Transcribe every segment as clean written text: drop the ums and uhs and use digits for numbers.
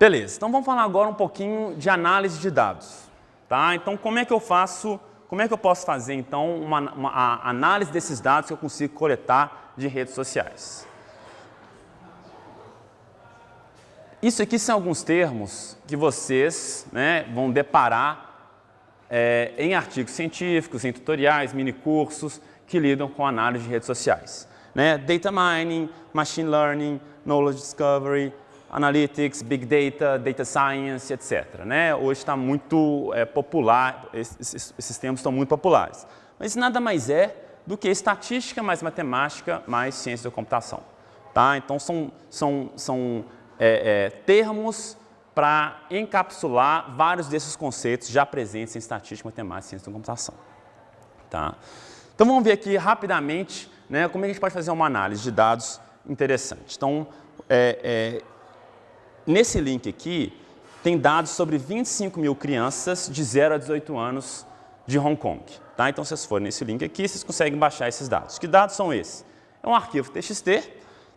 Beleza, então vamos falar agora um pouquinho de análise de dados. Tá? Então, como é que eu posso fazer, então, a análise desses dados que eu consigo coletar de redes sociais? Isso aqui são alguns termos que vocês, né, vão deparar em artigos científicos, em tutoriais, minicursos que lidam com análise de redes sociais. Né? Data mining, machine learning, knowledge discovery, analytics, big data, data science, etc. Né? Hoje está muito popular, esses termos estão muito populares. Mas nada mais é do que estatística mais matemática mais ciência da computação. Tá? Então, são termos para encapsular vários desses conceitos já presentes em estatística, matemática e ciência da computação. Tá? Então, vamos ver aqui rapidamente, né, como é que a gente pode fazer uma análise de dados interessante. Então, nesse link aqui, tem dados sobre 25 mil crianças de 0 a 18 anos de Hong Kong. Tá? Então, se vocês forem nesse link aqui, vocês conseguem baixar esses dados. Que dados são esses? É um arquivo TXT,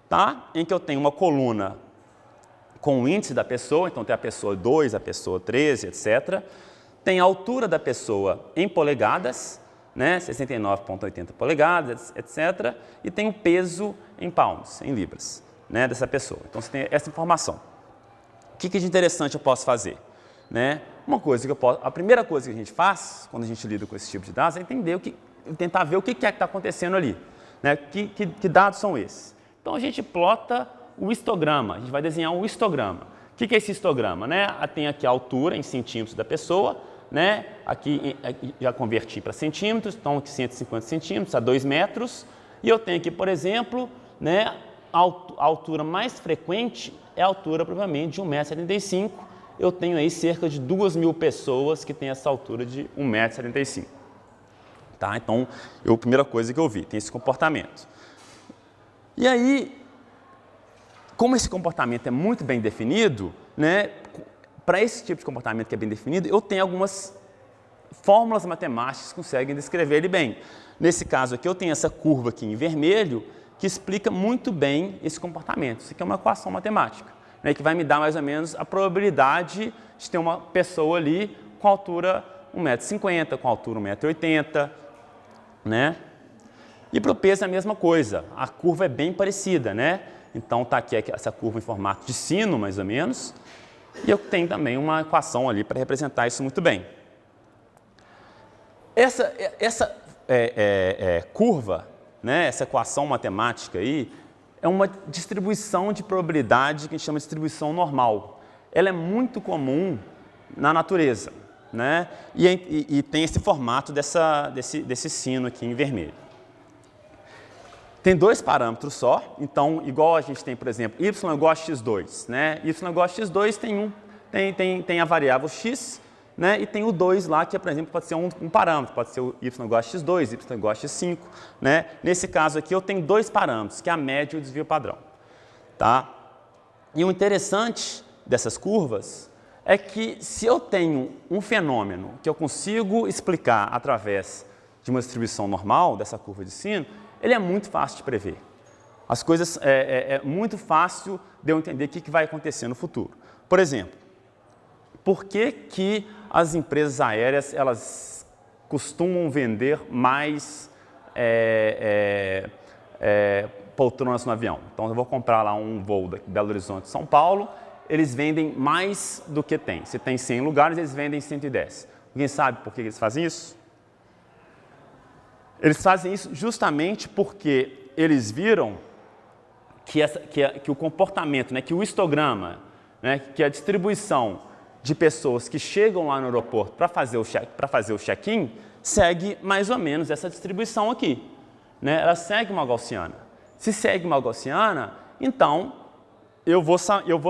tá? Em que eu tenho uma coluna com o índice da pessoa, então tem a pessoa 2, a pessoa 13, etc. Tem a altura da pessoa em polegadas, né, 69,80 polegadas, etc. E tem o peso em pounds, em libras, né, dessa pessoa. Então, você tem essa informação. O que de interessante eu posso fazer? Né? A primeira coisa que a gente faz, quando a gente lida com esse tipo de dados, é tentar ver o que é que está acontecendo ali. Né? Que dados são esses? Então, a gente plota o histograma, a gente vai desenhar um histograma. O que é esse histograma? Né? Tem aqui a altura em centímetros da pessoa, né? Aqui já converti para centímetros, então aqui 150 centímetros a 2 metros. E eu tenho aqui, por exemplo, né, a altura mais frequente é a altura, provavelmente, de 1,75 m. Eu tenho aí cerca de 2.000 pessoas que têm essa altura de 1,75 m. Tá? Então, a primeira coisa que eu vi, tem esse comportamento. E aí, como esse comportamento é muito bem definido, né, para esse tipo de comportamento que é bem definido, eu tenho algumas fórmulas matemáticas que conseguem descrever ele bem. Nesse caso aqui, eu tenho essa curva aqui em vermelho, que explica muito bem esse comportamento. Isso aqui é uma equação matemática, né, que vai me dar mais ou menos a probabilidade de ter uma pessoa ali com altura 1,50 m, com altura 1,80 m, né? E para o peso é a mesma coisa, a curva é bem parecida, né? Então, está aqui essa curva em formato de sino, mais ou menos, e eu tenho também uma equação ali para representar isso muito bem. Essa curva, né, essa equação matemática aí, é uma distribuição de probabilidade que a gente chama de distribuição normal. Ela é muito comum na natureza, né? E tem esse formato desse sino aqui em vermelho. Tem dois parâmetros só, então, igual a gente tem, por exemplo, y igual a x2. Né? Y igual a x2 tem a variável x, né? E tem o 2 lá, que, por exemplo, pode ser um parâmetro, pode ser o y igual a x2, y igual a x5. Né? Nesse caso aqui, eu tenho dois parâmetros, que é a média e o desvio padrão. Tá? E o interessante dessas curvas é que, se eu tenho um fenômeno que eu consigo explicar através de uma distribuição normal, dessa curva de sino, ele é muito fácil de prever. As coisas é muito fácil de eu entender o que vai acontecer no futuro. Por exemplo, por que as empresas aéreas elas costumam vender mais poltronas no avião? Então, eu vou comprar lá um voo de Belo Horizonte, São Paulo, eles vendem mais do que tem. Se tem 100 lugares, eles vendem 110. Alguém sabe por que eles fazem isso? Eles fazem isso justamente porque eles viram que o comportamento, né, que o histograma, né, que a distribuição de pessoas que chegam lá no aeroporto para fazer o check-in segue mais ou menos essa distribuição aqui. Né? Ela segue uma gaussiana. Se segue uma gaussiana, então eu vou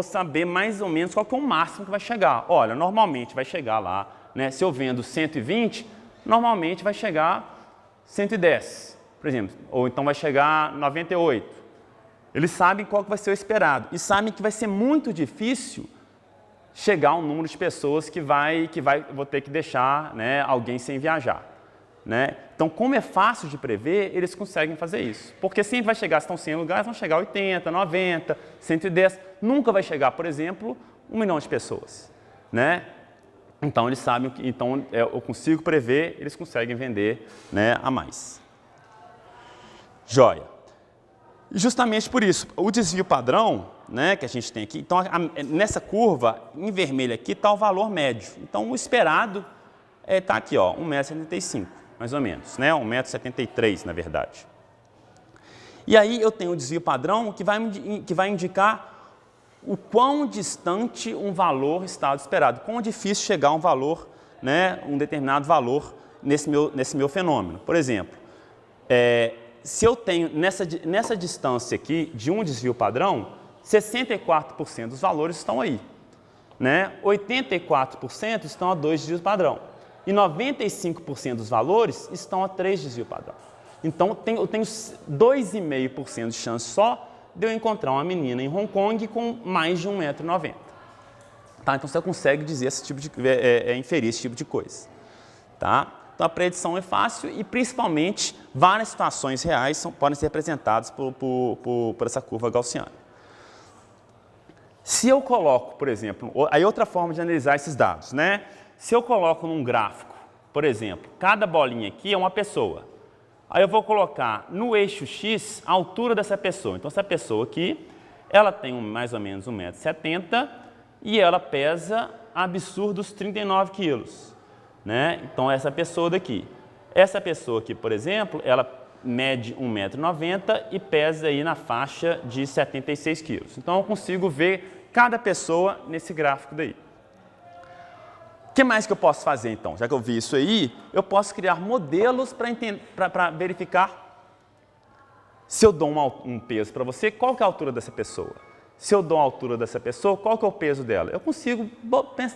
saber mais ou menos qual que é o máximo que vai chegar. Olha, normalmente vai chegar lá, né, se eu vendo 120, normalmente vai chegar 110, por exemplo, ou então vai chegar 98. Eles sabem qual que vai ser o esperado e sabem que vai ser muito difícil chegar a um número de pessoas que vou ter que deixar, né, alguém sem viajar. né? Então, como é fácil de prever, eles conseguem fazer isso. Porque sempre vai chegar, se estão 100 lugares, vão chegar 80, 90, 110. Nunca vai chegar, por exemplo, 1 milhão de pessoas, né? Então, eles sabem que então, eu consigo prever, eles conseguem vender, né, a mais. Joia. Justamente por isso, o desvio padrão, né, que a gente tem aqui, então nessa curva, em vermelho aqui, está o valor médio. Então, o esperado está aqui, ó, 1,75 m, mais ou menos, né, 1,73 m, na verdade. E aí eu tenho o desvio padrão que vai indicar o quão distante um valor está do esperado, quão difícil chegar a um valor, né, um determinado valor nesse meu fenômeno. Por exemplo, se eu tenho nessa distância aqui de um desvio padrão, 64% dos valores estão aí, né? 84% estão a 2 desvios padrão e 95% dos valores estão a 3 desvios padrão. Então, eu tenho 2,5% de chance só de eu encontrar uma menina em Hong Kong com mais de 1,90 m. Tá? Então, você consegue dizer inferir esse tipo de coisa. Tá? Então, a predição é fácil e, principalmente, várias situações reais podem ser representadas por essa curva gaussiana. Se eu coloco, por exemplo, aí outra forma de analisar esses dados, né? Se eu coloco num gráfico, por exemplo, cada bolinha aqui é uma pessoa. Aí eu vou colocar no eixo X a altura dessa pessoa. Então, essa pessoa aqui, ela tem mais ou menos 1,70 m e ela pesa absurdos 39 quilos. Né? Então, essa pessoa daqui. Essa pessoa aqui, por exemplo, ela mede 1,90 m e pesa aí na faixa de 76 quilos. Então, eu consigo ver cada pessoa nesse gráfico daí. O que mais que eu posso fazer, então? Já que eu vi isso aí, eu posso criar modelos para verificar se eu dou um peso para você, qual que é a altura dessa pessoa? Se eu dou a altura dessa pessoa, qual que é o peso dela? Eu consigo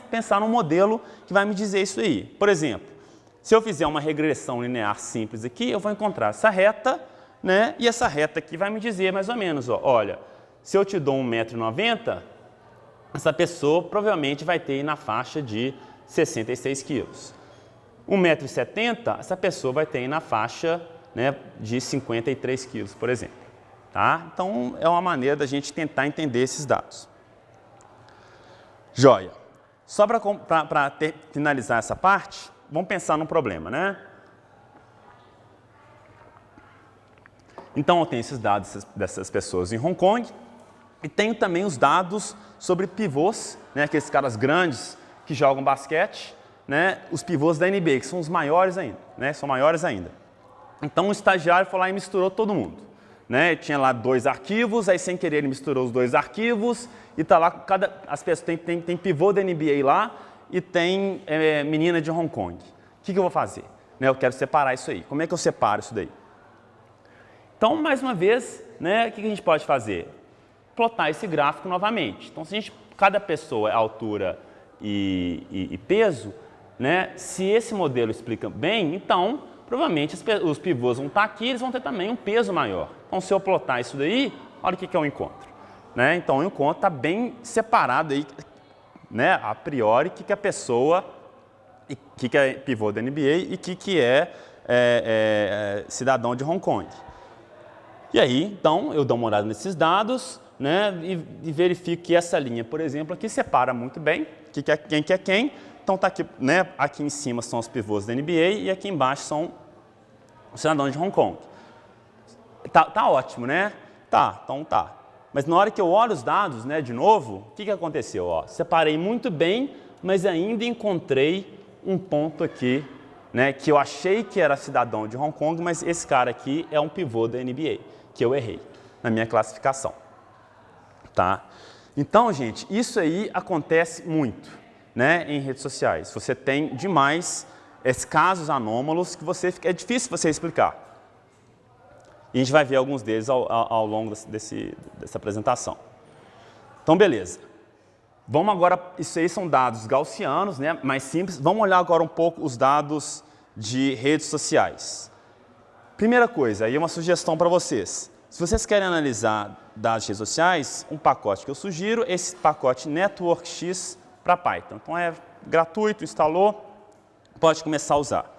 pensar num modelo que vai me dizer isso aí. Por exemplo, se eu fizer uma regressão linear simples aqui, eu vou encontrar essa reta, né? E essa reta aqui vai me dizer mais ou menos, ó, olha, se eu te dou 1,90 m, essa pessoa provavelmente vai ter aí na faixa de 66 quilos. 1,70 m, essa pessoa vai ter aí na faixa, né, de 53 quilos, por exemplo. Tá? Então, é uma maneira da gente tentar entender esses dados. Joia. Só para finalizar essa parte, vamos pensar num problema, né? Então, eu tenho esses dados dessas pessoas em Hong Kong e tenho também os dados sobre pivôs, né, aqueles caras grandes que jogam basquete, né, os pivôs da NBA, que são os maiores ainda, né, são maiores ainda. Então, o estagiário foi lá e misturou todo mundo. Né? Tinha lá 2 arquivos, aí sem querer ele misturou os 2 arquivos e tá lá, as pessoas tem pivô da NBA lá e tem menina de Hong Kong. O que eu vou fazer? Né, eu quero separar isso aí. Como é que eu separo isso daí? Então, mais uma vez, né, o que a gente pode fazer? Plotar esse gráfico novamente. Então, se cada pessoa é altura e peso, né, se esse modelo explica bem, então, provavelmente os pivôs vão estar aqui, eles vão ter também um peso maior. Então, se eu plotar isso daí, olha o que eu encontro. Né? Então, o encontro está bem separado aí, né, a priori, o que a pessoa, o que é pivô da NBA e o que é cidadão de Hong Kong. E aí, então, eu dou uma olhada nesses dados, né, e verifico que essa linha, por exemplo, aqui separa muito bem quem que é quem. Então, tá aqui, né, aqui em cima são os pivôs da NBA e aqui embaixo são os cidadãos de Hong Kong. Tá ótimo, né? Tá, então tá. Mas na hora que eu olho os dados, né, de novo, o que aconteceu? Ó, separei muito bem, mas ainda encontrei um ponto aqui, né, que eu achei que era cidadão de Hong Kong, mas esse cara aqui é um pivô da NBA, que eu errei na minha classificação. Tá? Então, gente, isso aí acontece muito, né, em redes sociais. Você tem demais esses casos anômalos que é difícil você explicar. E a gente vai ver alguns deles ao longo dessa apresentação. Então, beleza. Vamos agora, isso aí são dados gaussianos, né, mais simples. Vamos olhar agora um pouco os dados de redes sociais. Primeira coisa, aí uma sugestão para vocês. Se vocês querem analisar dados de redes sociais, um pacote que eu sugiro é esse pacote NetworkX para Python. Então, é gratuito, instalou, pode começar a usar.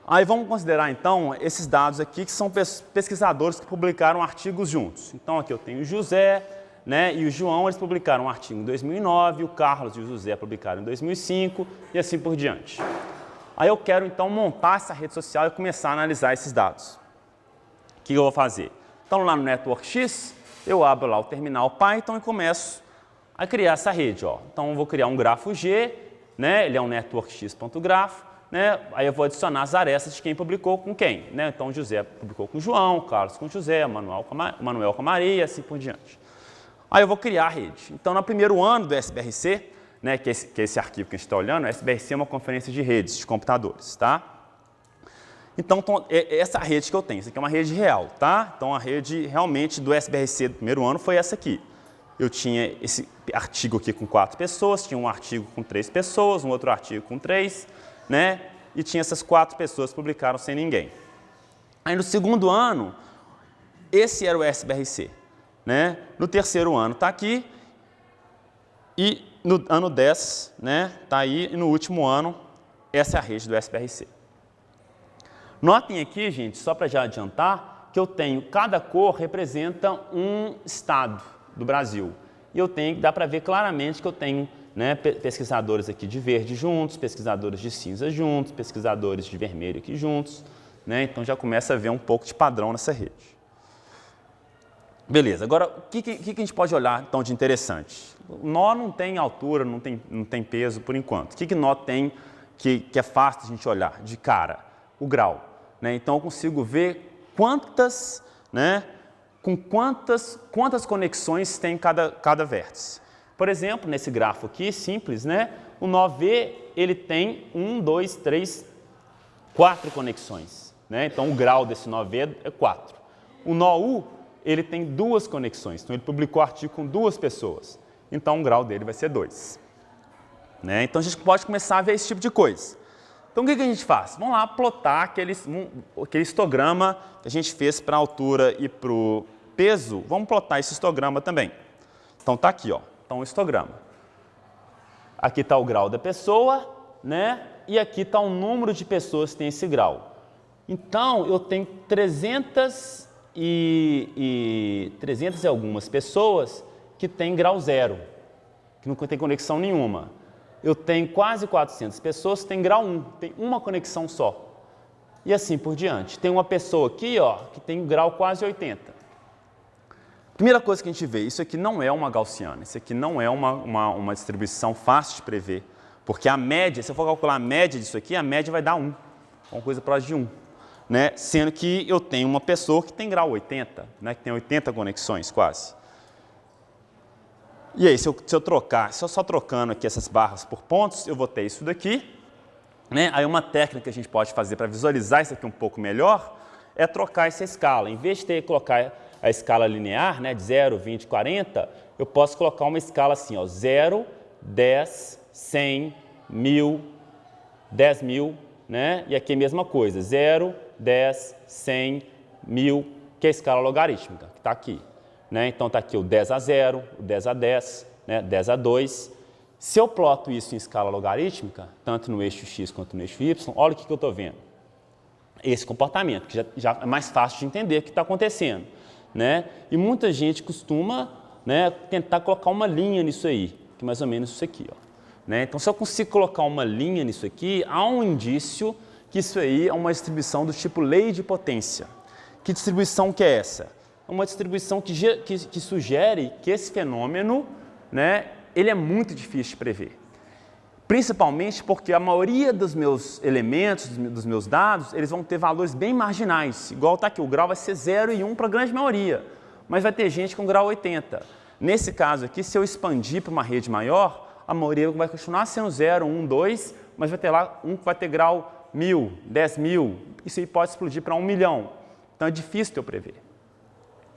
Aí vamos considerar, então, esses dados aqui, que são pesquisadores que publicaram artigos juntos. Então, aqui eu tenho o José, né, e o João, eles publicaram um artigo em 2009, o Carlos e o José publicaram em 2005, e assim por diante. Aí eu quero, então, montar essa rede social e começar a analisar esses dados. O que eu vou fazer? Então, lá no Network X, eu abro lá o terminal Python e começo a criar essa rede. Ó. Então, eu vou criar um grafo G, né, ele é um networkx.graph, né, aí eu vou adicionar as arestas de quem publicou com quem. Né? Então, o José publicou com o João, o Carlos com o José, o Manuel com a Maria, e assim por diante. Aí eu vou criar a rede. Então, no primeiro ano do SBRC, né, que é esse arquivo que a gente está olhando, o SBRC é uma conferência de redes de computadores, tá? Então, essa rede que eu tenho, isso aqui é uma rede real, tá? Então, a rede realmente do SBRC do primeiro ano foi essa aqui. Eu tinha esse artigo aqui com 4 pessoas, tinha um artigo com 3 pessoas, um outro artigo com 3, né? E tinha essas 4 pessoas que publicaram sem ninguém. Aí, no segundo ano, esse era o SBRC, né? No terceiro ano está aqui, e no ano 10, né, está aí, e no último ano, essa é a rede do SBRC. Notem aqui, gente, só para já adiantar, que eu tenho, cada cor representa um estado do Brasil. E eu tenho, dá para ver claramente que eu tenho, né, pesquisadores aqui de verde juntos, pesquisadores de cinza juntos, pesquisadores de vermelho aqui juntos, né, então já começa a ver um pouco de padrão nessa rede. Beleza, agora o que a gente pode olhar então de interessante? O nó não tem altura, não tem peso por enquanto. O que nó tem que é fácil de a gente olhar de cara? O grau. Né? Então eu consigo ver quantas, né, com quantas conexões tem cada vértice. Por exemplo, nesse grafo aqui, simples, né, o nó V ele tem 1, 2, 3, 4 conexões. Né? Então o grau desse nó V é 4. O nó U ele tem 2 conexões, então ele publicou artigo com 2 pessoas, então o grau dele vai ser 2. Né? Então a gente pode começar a ver esse tipo de coisa. Então o que a gente faz? Vamos lá plotar aquele histograma que a gente fez para a altura e para o peso, vamos plotar esse histograma também. Então está aqui, ó. Então o histograma. Aqui está o grau da pessoa, né? E aqui está o número de pessoas que tem esse grau. Então eu tenho 300 e algumas pessoas que têm grau 0, que não tem conexão nenhuma. Eu tenho quase 400 pessoas que têm grau 1, tem uma conexão só. E assim por diante. Tem uma pessoa aqui, ó, que tem grau quase 80. Primeira coisa que a gente vê, isso aqui não é uma gaussiana, isso aqui não é uma distribuição fácil de prever, porque a média, se eu for calcular a média disso aqui, a média vai dar 1, uma coisa próxima de 1. Né? Sendo que eu tenho uma pessoa que tem grau 80, né? Que tem 80 conexões quase. E aí, se eu só trocando aqui essas barras por pontos, eu vou ter isso daqui. Né? Aí uma técnica que a gente pode fazer para visualizar isso aqui um pouco melhor é trocar essa escala. Em vez de colocar a escala linear, né, de 0, 20, 40, eu posso colocar uma escala assim, ó, 0, 10, 100, 1000, 10.000, né? E aqui a mesma coisa, 0, 10, 100, 1000, que é a escala logarítmica, que está aqui. Né? Então está aqui o 10 a 0, o 10 a 10, né? 10 a 2. Se eu ploto isso em escala logarítmica, tanto no eixo x quanto no eixo y, olha o que eu estou vendo. Esse comportamento, que já é mais fácil de entender o que está acontecendo. Né? E muita gente costuma, né, tentar colocar uma linha nisso aí, que é mais ou menos isso aqui. Ó. Né? Então, se eu consigo colocar uma linha nisso aqui, há um indício que isso aí é uma distribuição do tipo lei de potência. Que distribuição que é essa? É uma distribuição que sugere que esse fenômeno, né, ele é muito difícil de prever. Principalmente porque a maioria dos meus elementos, dos meus dados, eles vão ter valores bem marginais. Igual está aqui, o grau vai ser 0 e 1 para a grande maioria, mas vai ter gente com grau 80. Nesse caso aqui, se eu expandir para uma rede maior, a maioria vai continuar sendo 0, 1, 2, mas vai ter lá um que vai ter grau 1000, 10.000, isso aí pode explodir para 1 milhão. Então é difícil de eu prever.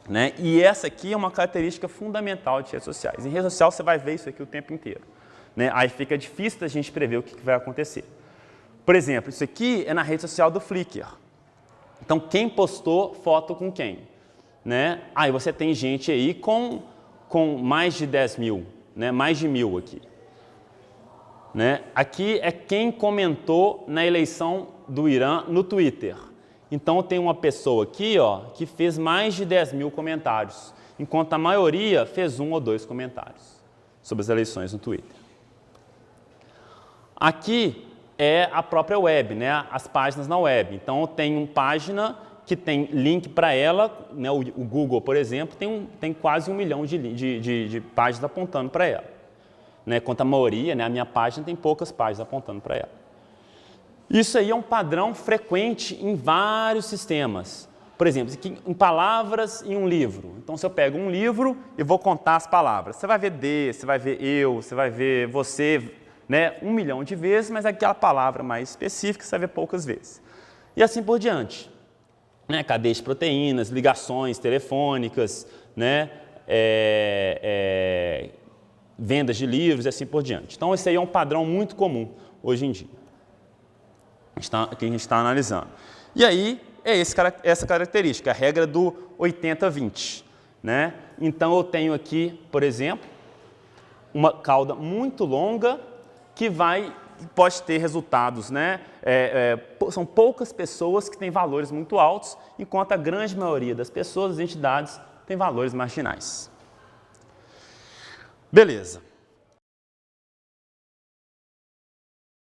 Né? E essa aqui é uma característica fundamental de redes sociais. Em rede social você vai ver isso aqui o tempo inteiro. Né? Aí fica difícil da gente prever o que vai acontecer. Por exemplo, isso aqui é na rede social do Flickr. Então, quem postou foto com quem? Né? Aí você tem gente aí com mais de 10.000, né? Mais de 1.000 aqui. né? Aqui é quem comentou na eleição do Irã no Twitter. Então, tem uma pessoa aqui, ó, que fez mais de 10 mil comentários, enquanto a maioria fez 1 ou 2 comentários sobre as eleições no Twitter. Aqui é a própria web, né? As páginas na web. Então, eu tenho uma página que tem link para ela, né? O Google, por exemplo, tem quase 1 milhão de páginas apontando para ela. Né? Enquanto a maioria, né? A minha página tem poucas páginas apontando para ela. Isso aí é um padrão frequente em vários sistemas. Por exemplo, aqui, em palavras em um livro. Então, se eu pego um livro e vou contar as palavras, você vai ver de, você vai ver eu, você vai ver você, né, 1 milhão de vezes, mas aquela palavra mais específica você vai ver poucas vezes. E assim por diante. Né, cadeia de proteínas, ligações telefônicas, né, vendas de livros e assim por diante. Então, esse aí é um padrão muito comum hoje em dia, que a gente está analisando. E aí, é essa característica, a regra do 80-20. Né? Então, eu tenho aqui, por exemplo, uma cauda muito longa que pode ter resultados, né? São poucas pessoas que têm valores muito altos, enquanto a grande maioria das pessoas, das entidades, tem valores marginais. Beleza.